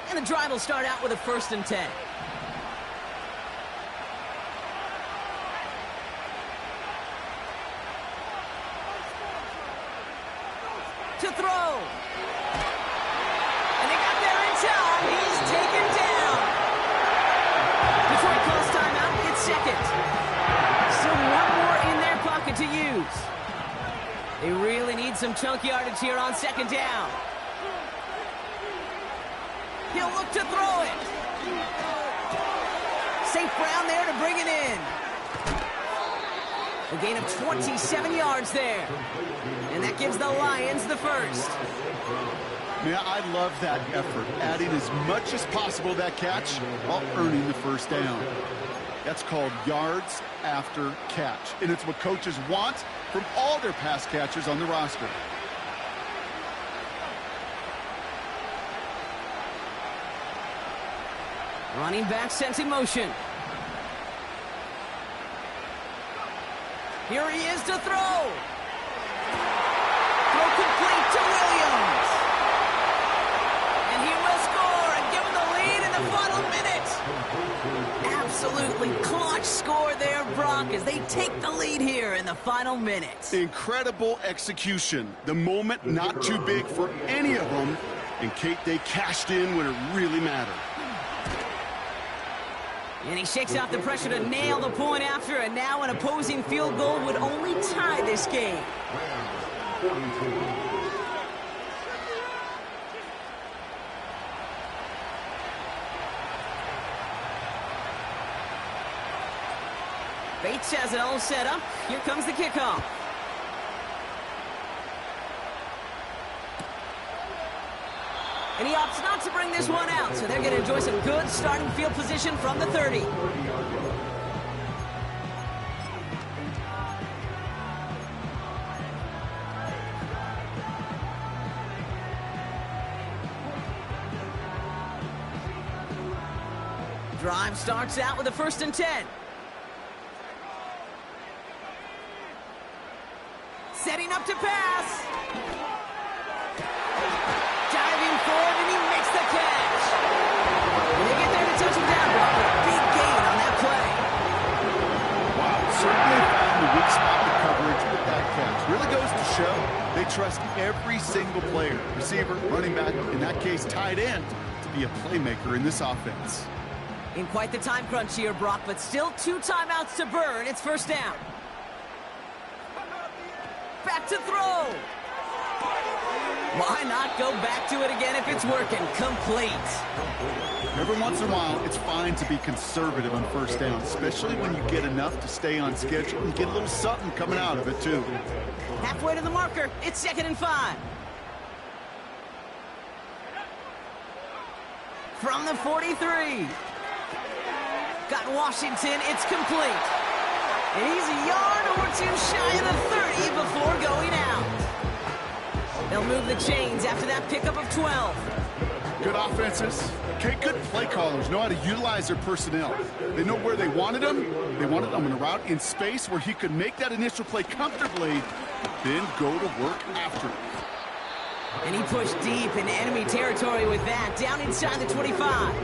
And the drive will start out with a 1st and 10. To throw. And they got there in time. He's taken down. Detroit calls timeout. It's 2nd. Still 1 more in their pocket to use. They really need some chunk yardage here on 2nd down. He'll look to throw it. St. Brown there to bring it in. A gain of 27 yards there. And that gives the Lions the 1st. Man, I love that effort, adding as much as possible to that catch while earning the 1st down. That's called yards after catch. And it's what coaches want from all their pass catchers on the roster. Running back sent in motion. Here he is to throw. Throw complete to Williams. And he will score and give him the lead final minute. Absolutely clutch score there, Brock, as they take the lead here in the final minute. Incredible execution. The moment not too big for any of them. And Kate, they cashed in when it really mattered. And he shakes off the pressure to nail the point after, and now an opposing field goal would only tie this game. Bates has it all set up. Here comes the kickoff. And he opts not to bring this one out, so they're going to enjoy some good starting field position from the 30. Drive starts out with a 1st and 10. Setting up to pass. Diving forward, and he makes the catch. And they get there to touch him down, Brock. A big gain on that play. Wow, certainly found the weak spot in coverage with that catch. Really goes to show they trust every single player, receiver, running back, in that case, tight end, to be a playmaker in this offense. In quite the time crunch here, Brock, but still 2 timeouts to burn. It's 1st down. Back to throw. Why not go back to it again if it's working? Complete. Every once in a while, it's fine to be conservative on 1st down, especially when you get enough to stay on schedule and get a little something coming out of it, too. Halfway to the marker. It's 2nd and 5. From the 43. Got Washington. It's complete. And he's a yard or 2 shy of the 30 before going out. They'll move the chains after that pickup of 12. Good offenses. Okay, good play callers know how to utilize their personnel. They know where they wanted them. They wanted them in a route in space where he could make that initial play comfortably, then go to work after it. And he pushed deep into enemy territory with that, down inside the 25.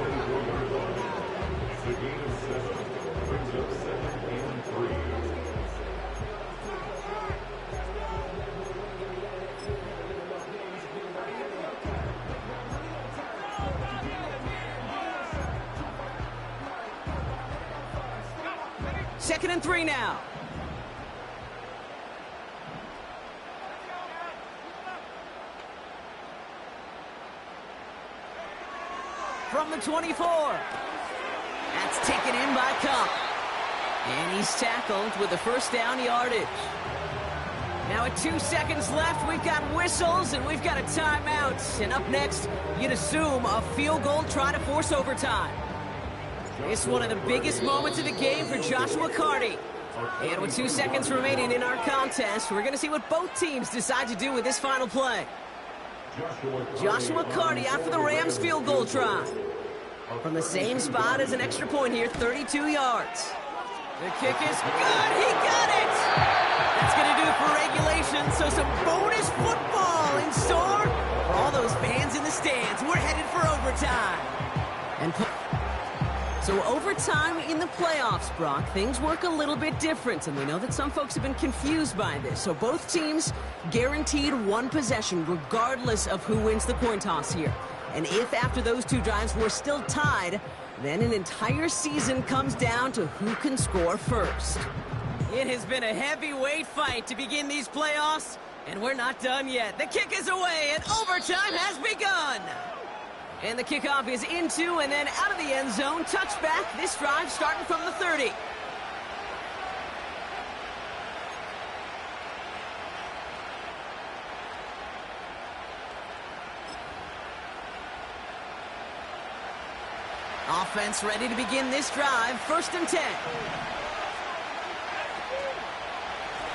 Second and 3 now. From the 24. That's taken in by Cup. And he's tackled with the 1st down yardage. Now with 2 seconds left, we've got whistles and we've got a timeout. And up next, you'd assume a field goal try to force overtime. It's one of the biggest moments of the game for Joshua Carty. And with 2 seconds remaining in our contest, we're going to see what both teams decide to do with this final play. Joshua Carty out for the Rams field goal try. From the same spot as an extra point here, 32 yards. The kick is good. He got it. That's going to do it for regulation. So some bonus football in store for all those fans in the stands. We're headed for overtime. And so overtime in the playoffs, Brock, things work a little bit different, and we know that some folks have been confused by this. So both teams guaranteed 1 possession regardless of who wins the coin toss here. And if after those 2 drives we're still tied, then an entire season comes down to who can score first. It has been a heavyweight fight to begin these playoffs, and we're not done yet. The kick is away, and overtime has begun. And the kickoff is into and then out of the end zone. Touchback. This drive starting from the 30. Offense ready to begin this drive. 1st and 10.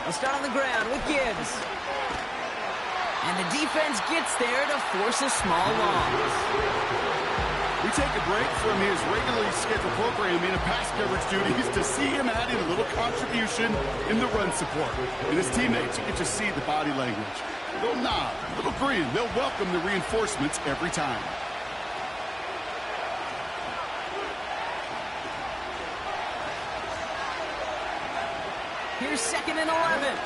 We'll start on the ground with Gibbs. And the defense gets there to force a small loss. We take a break from his regularly scheduled programming and pass coverage duties to see him adding a little contribution in the run support. And his teammates, you can just see the body language. They'll nod, they'll grin, they'll welcome the reinforcements every time. Here's 2nd and 11.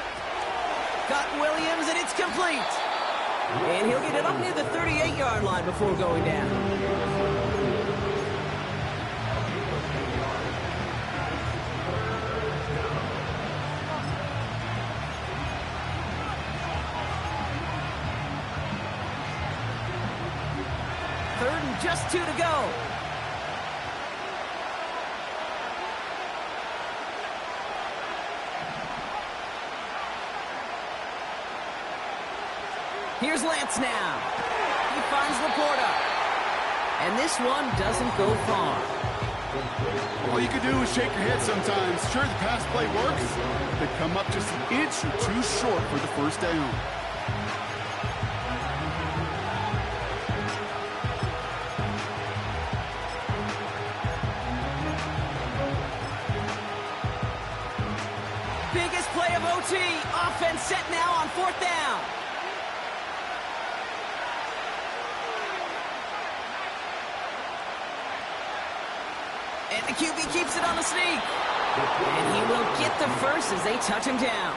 Got Williams, and it's complete. And he'll get it up near the 38-yard line before going down. Just 2 to go. Here's Lance now. He finds Laporta. And this one doesn't go far. All you can do is shake your head sometimes. Sure, the pass play works. They come up just an inch or two short for the first down. Offense set now on 4th down. And the QB keeps it on the sneak. And he will get the first as they touch him down.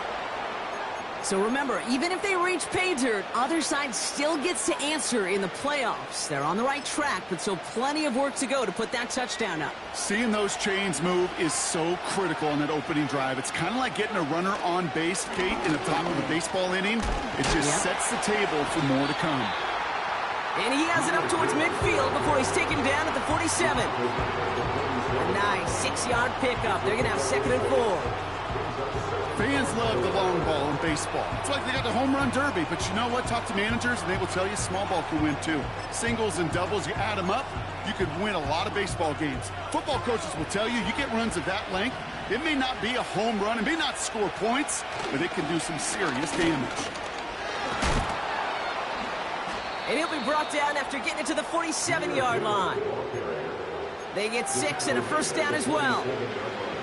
So remember, even if they reach pay dirt, other side still gets to answer in the playoffs. They're on the right track, but still plenty of work to go to put that touchdown up. Seeing those chains move is so critical on that opening drive. It's kind of like getting a runner on base, Kate, in the top of a baseball inning. It just sets the table for more to come. And he has it up towards midfield before he's taken down at the 47. A nice 6-yard pickup. They're going to have 2nd and 4. Fans love the long ball in baseball. It's like they got the home run derby, but you know what? Talk to managers, and they will tell you small ball can win too. Singles and doubles, you add them up, you could win a lot of baseball games. Football coaches will tell you, you get runs of that length, it may not be a home run, it may not score points, but it can do some serious damage. And he'll be brought down after getting it to the 47-yard line. They get 6 and a first down as well.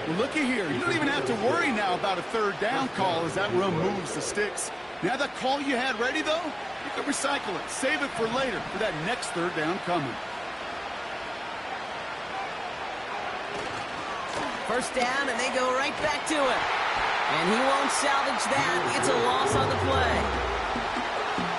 Well, looky here. You don't even have to worry now about a 3rd down call as that run moves the sticks. Now that call you had ready, though, you can recycle it. Save it for later for that next 3rd down coming. First down, and they go right back to it. And he won't salvage that. It's a loss on the play.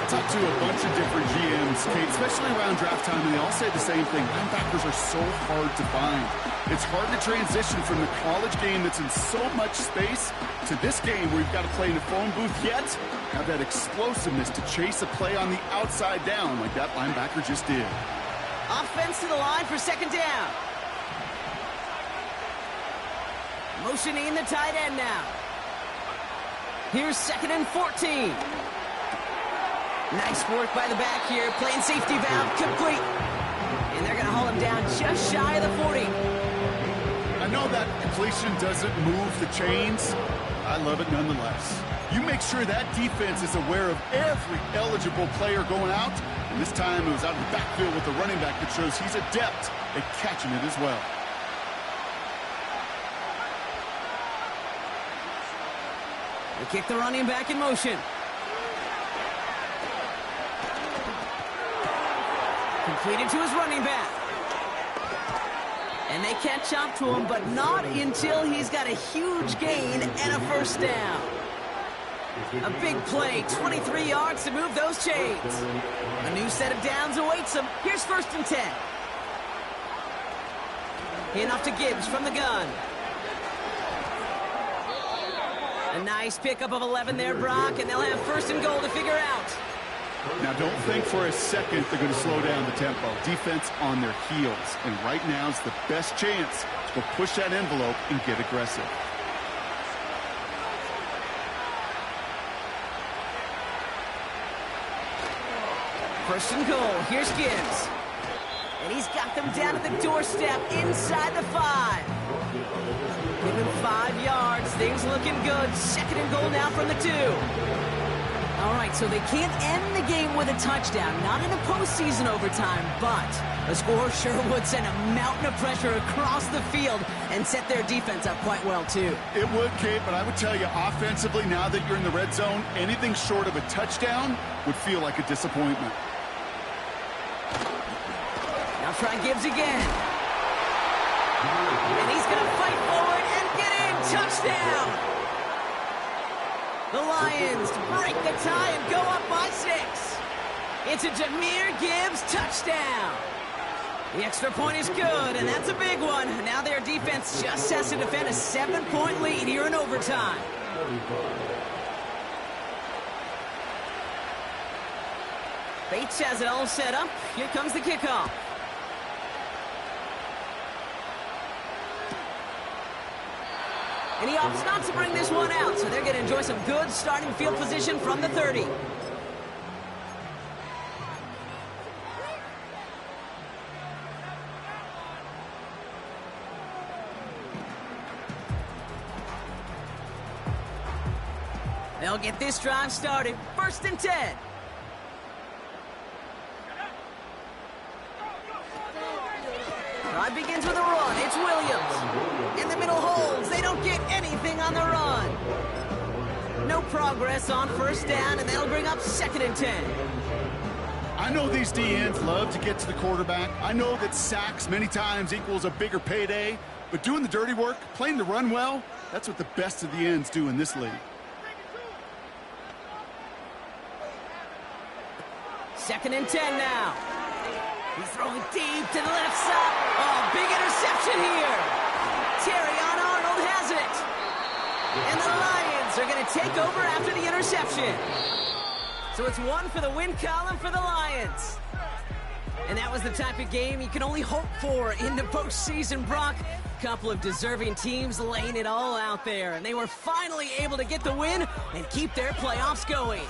I talked to a bunch of different GMs, Kate, especially around draft time, and they all say the same thing. Linebackers are so hard to find. It's hard to transition from the college game that's in so much space to this game where you've got to play in a phone booth, yet have that explosiveness to chase a play on the outside down like that linebacker just did. Offense to the line for 2nd down. Motioning the tight end now. Here's 2nd and 14. Nice work by the back here. Playing safety valve complete. And they're going to haul him down just shy of the 40. I know that completion doesn't move the chains. I love it nonetheless. You make sure that defense is aware of every eligible player going out. And this time it was out of the backfield with the running back that shows he's adept at catching it as well. They kick the running back in motion. Completed to his running back. And they catch up to him, but not until he's got a huge gain and a first down. A big play, 23 yards to move those chains. A new set of downs awaits him. Here's 1st and 10. Handoff to Gibbs from the gun. A nice pickup of 11 there, Brock, and they'll have 1st and goal to figure out. Now, don't think for a second they're going to slow down the tempo. Defense on their heels. And right now is the best chance to go push that envelope and get aggressive. First and goal. Here's Gibbs. And he's got them down at the doorstep inside the 5. Give him 5 yards. Things looking good. 2nd and goal now from the 2. All right, so they can't end the game with a touchdown, not in a postseason overtime, but a score sure would send a mountain of pressure across the field and set their defense up quite well, too. It would, Kate, but I would tell you, offensively, now that you're in the red zone, anything short of a touchdown would feel like a disappointment. Now try Gibbs again. And he's going to fight forward and get in. Touchdown! The Lions break the tie and go up by 6. It's a Jahmyr Gibbs touchdown. The extra point is good, and that's a big one. Now their defense just has to defend a 7-point lead here in overtime. Bates has it all set up. Here comes the kickoff. And he opts not to bring this one out, so they're going to enjoy some good starting field position from the 30. They'll get this drive started. 1st and 10. Drive begins with a run. It's Williams. In the middle holds. They don't get anything on the run. No progress on 1st down, and that'll bring up 2nd and 10. I know these DNs love to get to the quarterback. I know that sacks many times equals a bigger payday, but doing the dirty work, playing the run well, that's what the best of the ends do in this league. 2nd and 10 now. He's throwing deep to the left side. Oh, big interception here. Terrion Arnold has it. And the Lions are going to take over after the interception. So it's 1 for the win column for the Lions. And that was the type of game you can only hope for in the postseason, Brock. A couple of deserving teams laying it all out there. And they were finally able to get the win and keep their playoffs going.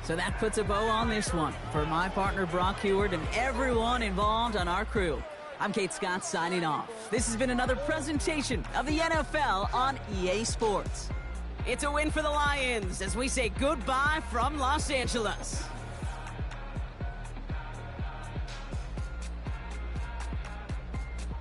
So that puts a bow on this one. For my partner, Brock Heward, and everyone involved on our crew, I'm Kate Scott signing off. This has been another presentation of the NFL on EA Sports. It's a win for the Lions as we say goodbye from Los Angeles.